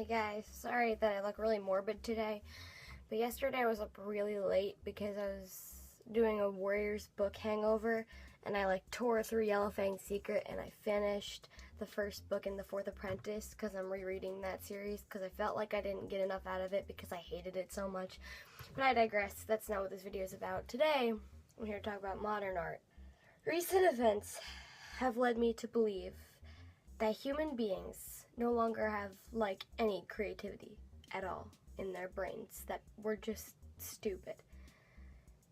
guys, sorry that I look really morbid today, but yesterday I was up really late because I was doing a Warriors book hangover, and I tore through Yellowfang's Secret, and I finished the first book in The Fourth Apprentice because I'm rereading that series because I felt like I didn't get enough out of it because I hated it so much. But I digress. That's not what this video is about. Today, I'm here to talk about modern art. Recent events have led me to believe that human beings no longer have any creativity at all in their brains, that we're just stupid.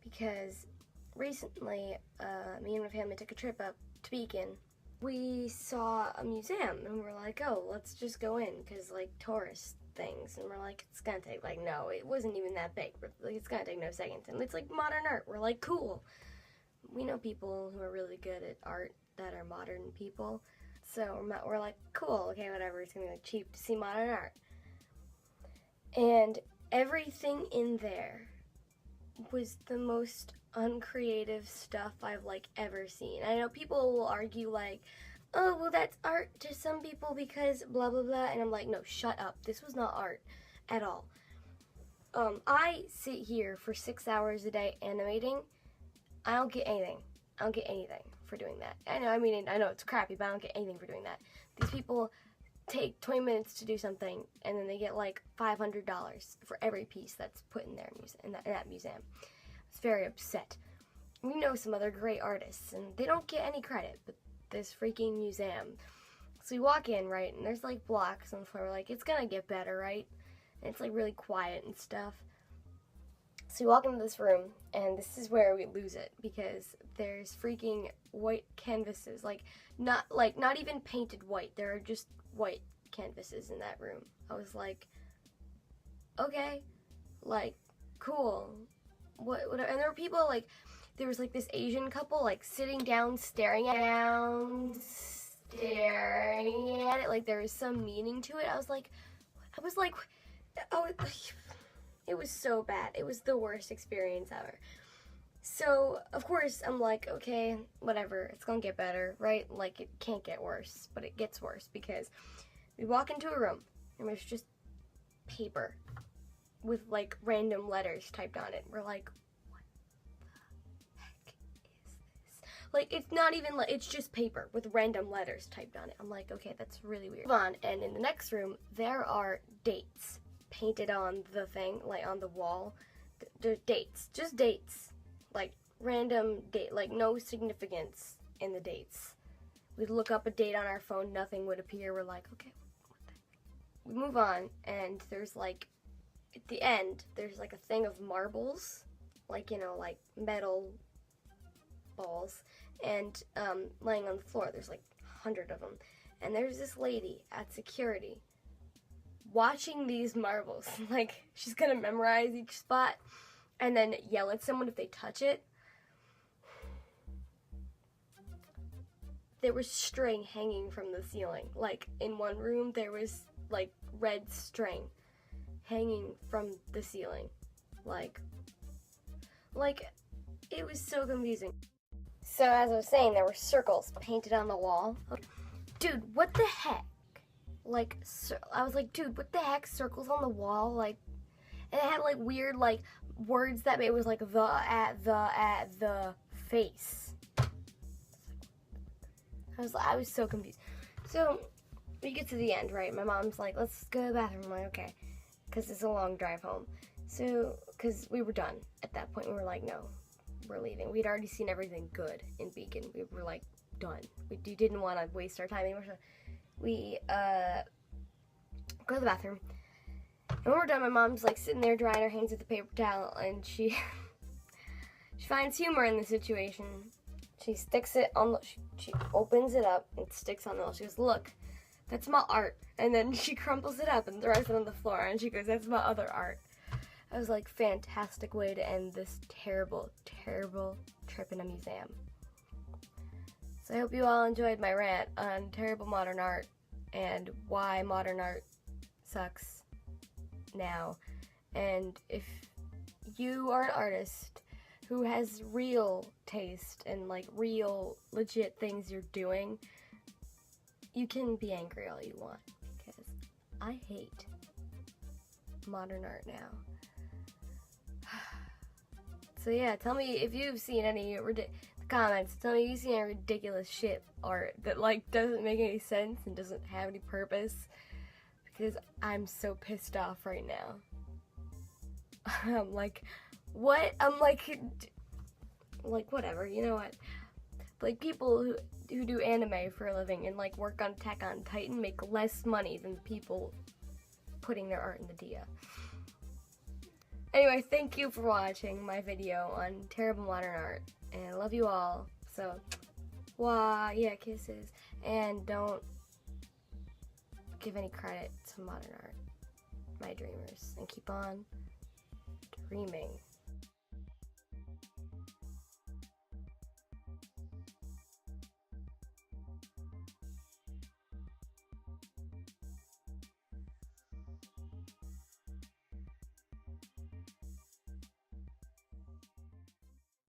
Because recently, me and my family took a trip up to Beacon. We saw a museum and we're like, oh, let's just go in because tourist things, and we're like, it's gonna take no, it wasn't even that big. It's gonna take no seconds, and it's modern art. We're like, cool. We know people who are really good at art that are modern people. So we're like, cool, okay, whatever, it's gonna be cheap to see modern art. And everything in there was the most uncreative stuff I've ever seen. I know people will argue oh, well, that's art to some people because blah blah blah, and I'm like, no, shut up. This was not art at all. I sit here for 6 hours a day animating. I don't get anything. I don't get anything for doing that. I know it's crappy, but I don't get anything for doing that. These people take 20 minutes to do something, and then they get $500 for every piece that's put in that museum. I was very upset. We know some other great artists, and they don't get any credit, but this freaking museum. So we walk in, right, and there's blocks on the floor. We're like, it's gonna get better, right? And it's really quiet and stuff. So we walk into this room, and this is where we lose it, because there's freaking white canvases, not even painted white. There are just white canvases in that room. I was like, okay, cool. What? And there were people there was this Asian couple sitting down, staring at it, there was some meaning to it. I was like, oh. It was so bad. It was the worst experience ever. So, of course, I'm like, okay, whatever. It's gonna get better, right? It can't get worse, but it gets worse because we walk into a room and there's just paper with random letters typed on it. We're like, what the heck is this? It's not even it's just paper with random letters typed on it. I'm like, okay, that's really weird. Move on, and in the next room, there are dates painted on the thing, on the wall. There's dates, just dates, random date, no significance in the dates. We'd look up a date on our phone, nothing would appear. We're like, okay, what the heck? We move on, and there's at the end, there's a thing of marbles, metal balls, and laying on the floor. There's 100 of them, and there's this lady at security watching these marbles. She's gonna memorize each spot and then yell at someone if they touch it. There was string hanging from the ceiling. In one room there was red string hanging from the ceiling. It was so confusing. So as I was saying, there were circles painted on the wall. Dude, what the heck? I was like, dude, what the heck, circles on the wall? And it had weird words that it was at the face. I was so confused. So we get to the end, right? My mom's like, let's go to the bathroom. I'm like, okay, because it's a long drive home. So, because we were done at that point. We were like, no, we're leaving. We'd already seen everything good in Beacon. We were done. We didn't want to waste our time anymore. So we go to the bathroom, and when we're done, my mom's sitting there drying her hands with the paper towel, and she finds humor in the situation. She sticks it on she opens it up and sticks on the wall. She goes, look, that's my art. And then she crumples it up and throws it on the floor, and she goes, that's my other art. I was like, fantastic way to end this terrible, terrible trip in a museum. So I hope you all enjoyed my rant on terrible modern art and why modern art sucks now. And if you are an artist who has real taste and real legit things you're doing, you can be angry all you want, because I hate modern art now. So yeah, tell me if you've seen any comments. Tell me if you've seen any ridiculous shit art that like doesn't make any sense and doesn't have any purpose. Because I'm so pissed off right now. I'm like, what? I'm like whatever. You know what? Like people who do anime for a living and like work on Attack on Titan make less money than people putting their art in the dia. Anyway, thank you for watching my video on terrible modern art, and I love you all. So, yeah, kisses, and don't give any credit to modern art, my dreamers, and keep on dreaming.